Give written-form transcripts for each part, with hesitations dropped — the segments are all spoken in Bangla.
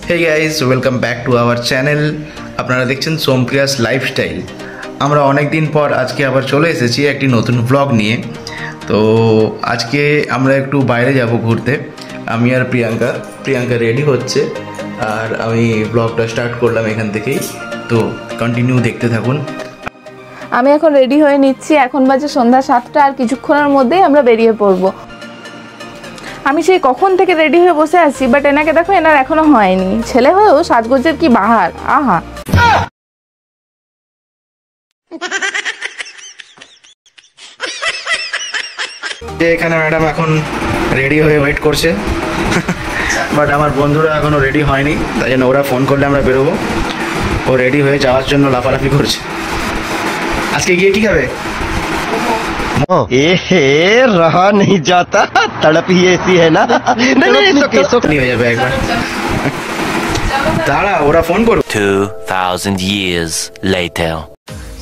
Hey guys welcome back to our channel. আপনারা দেখছেন সোমপ্রিয়াস লাইফস্টাইল। আমরা অনেক দিন পর আজকে আবার চলে এসেছি একটি নতুন ব্লগ নিয়ে। তো আজকে আমরা একটু বাইরে যাব ঘুরতে। আমি আর প্রিয়াঙ্কা রেডি হচ্ছে আর আমি ব্লগটা স্টার্ট করলাম এখান থেকেই। তো কন্টিনিউ দেখতে থাকুন। আমি এখন রেডি হয়ে নিচ্ছি। এখন বাজে সন্ধ্যা 7টা আর কিছুক্ষণের মধ্যেই আমরা বেরিয়ে পড়ব। আমি সেই কখন থেকে রেডি হয়ে বসে আছি, বাট এনাকে দেখো, এনার এখনো হয়নি। ছেলে হয়েও সাজগোজের কি বাহার, আহা। এখানে ম্যাডাম এখন রেডি হয়ে ওয়েট করছে, বাট আমার বন্ধুরা এখনো রেডি হয়নি, তাই জন্য ওরা ফোন করলে আমরা বেরোবো। ও রেডি হয়ে যাওয়ার জন্য লাফালাফি করছে। আজকে গিয়ে কি খাবে? रहा नहीं जाता, तड़प ही ऐसी है ना। नहीं हो जाবে একবার। দাঁড়া, ওরা ফোন করো। 2000 years later.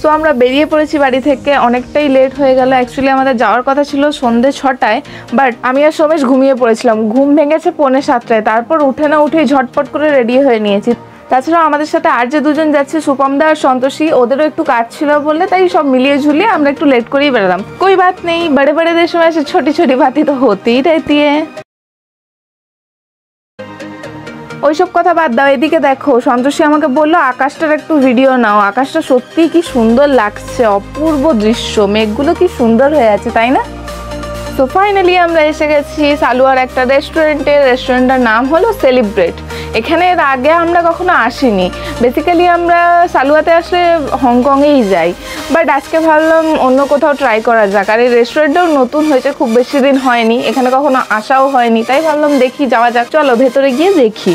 সো আমরা বেরিয়ে পড়েছি বাড়ি থেকে। অনেকটাই লেট হয়ে গেল। অ্যাকচুয়ালি আমাদের যাওয়ার কথা ছিল সন্ধ্যে 6টায়, বাট আমি আর সোমেশ ঘুমিয়ে পড়েছিলাম। ঘুম ভেঙেছে 6:45টায়। তারপর উঠে না উঠেই ঝটপট করে রেডি হয়ে নিয়েছি। তাছাড়াও আমাদের সাথে আর যে দুজন যাচ্ছে, সুপমদা আর সন্তোষী, ওদেরও একটু কাজ ছিল বললে, তাই সব মিলিয়ে ঝুলিয়ে আমরা একটু লেট করেই বেরোলাম। কোই বাত নেই, বড়ে বড়ে দেশ में ऐसे छोटी छोटी बातें तो होती ही रहती है। ওইসব কথা বাদ দাও, এদিকে দেখো। সন্তোষী আমাকে বললো আকাশটার একটু ভিডিও নাও। আকাশটা সত্যিই কি সুন্দর লাগছে, অপূর্ব দৃশ্য। মেঘগুলো কি সুন্দর হয়ে আছে, তাই না? তো ফাইনালি আমরা এসে গেছি সালুয়ার একটা রেস্টুরেন্টে। রেস্টুরেন্টের নাম হলো সেলিব্রেট। এখানে এর আগে আমরা কখনো আসিনি। বেসিক্যালি আমরা সালুয়াতে আসলে হংকংয়েই যাই, বাট আজকে ভাবলাম অন্য কোথাও ট্রাই করা যাক। আর এই রেস্টুরেন্টটাও নতুন হয়েছে, খুব বেশি দিন হয়নি, এখানে কখনো আসাও হয়নি, তাই ভাবলাম দেখি যাওয়া যাক। চলো ভেতরে গিয়ে দেখি।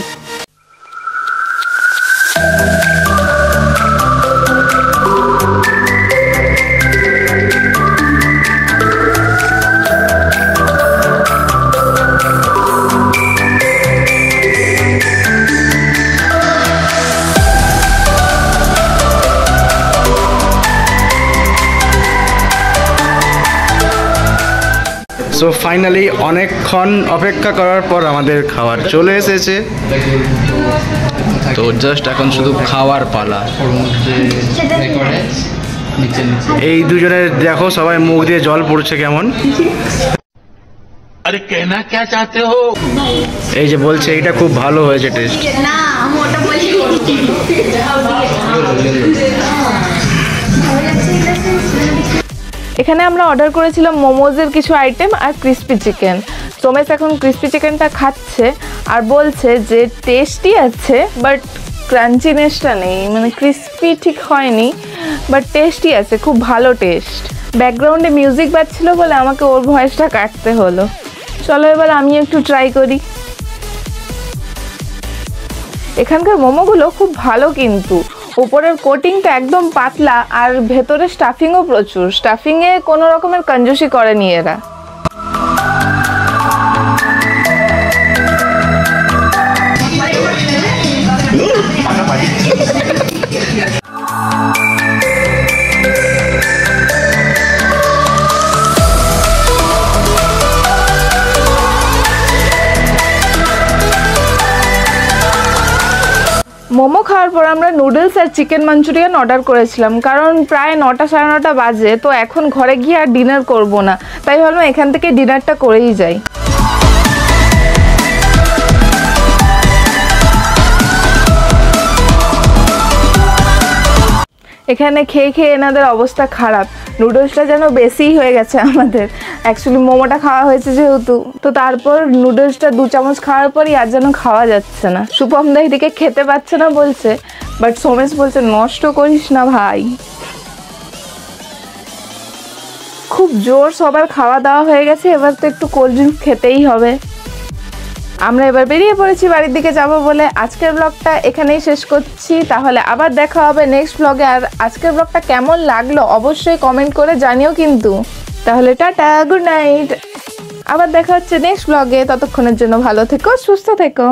সো ফাইনালি অনেকক্ষণ অপেক্ষা করার পর আমাদের খাবার চলে এসেছে। তো জাস্ট এখন শুধু খাওয়ার পালা। এই দুজনের দেখো সবাই মুখ দিয়ে জল পড়ছে কেমন। अरे कहना क्या चाहते हो? এই যে বলছে এটা খুব ভালো হয়েছে টেস্ট। না মোটা বলি। এখানে আমরা অর্ডার করেছিলাম মোমোজের কিছু আইটেম আর ক্রিস্পি চিকেন। সোমেশ এখন ক্রিস্পি চিকেনটা খাচ্ছে আর বলছে যে টেস্টি আছে, বাট ক্রাঞ্চিনেসটা নেই, মানে ক্রিস্পি ঠিক হয়নি, বাট টেস্টি আছে, খুব ভালো টেস্ট। ব্যাকগ্রাউন্ডে মিউজিক বাজছিল বলে আমাকে ওর ভয়েসটা কাটতে হলো। চলো এবার আমি একটু ট্রাই করি। এখানকার মোমোগুলো খুব ভালো, কিন্তু উপরের কোটিংটা একদম পাতলা আর ভেতরে স্টাফিংও প্রচুর। স্টাফিংয়ে কোনো রকমের কঞ্জুসি করেনি এরা। মোমো খাওয়ার পর আমরা নুডলস আর চিকেন মাঞ্চুরিয়ান অর্ডার করেছিলাম, কারণ প্রায় 9টা 9:30 বাজে। তো এখন ঘরে গিয়ে আর ডিনার করব না, তাই ভাবলাম এখান থেকে ডিনারটা করেই যাই। এখানে খেয়ে খেয়ে এনাদের অবস্থা খারাপ। নুডলসটা যেন বেশিই হয়ে গেছে আমাদের। অ্যাকচুয়ালি মোমোটা খাওয়া হয়েছে যেহেতু, তো তারপর নুডলসটা 2 চামচ খাওয়ার পরই আর যেন খাওয়া যাচ্ছে না। সুপমদা এদিকে খেতে পাচ্ছে না বলছে, বাট সোমেশ বলছে নষ্ট করিস না ভাই। খুব জোর সবার খাওয়া দাওয়া হয়ে গেছে, এবার তো একটু কোল্ড ড্রিঙ্কস খেতেই হবে। আমরা এবার বেরিয়ে পড়েছি বাড়ির দিকে যাব বলে। আজকের ব্লগটা এখানেই শেষ করছি, তাহলে আবার দেখা হবে নেক্সট ব্লগে। আর আজকের ব্লগটা কেমন লাগলো অবশ্যই কমেন্ট করে জানিও কিন্তু। তাহলে টাটা, গুড নাইট। আবার দেখা হচ্ছে নেক্সট ব্লগে। ততক্ষণের জন্য ভালো থেকো, সুস্থ থেকো।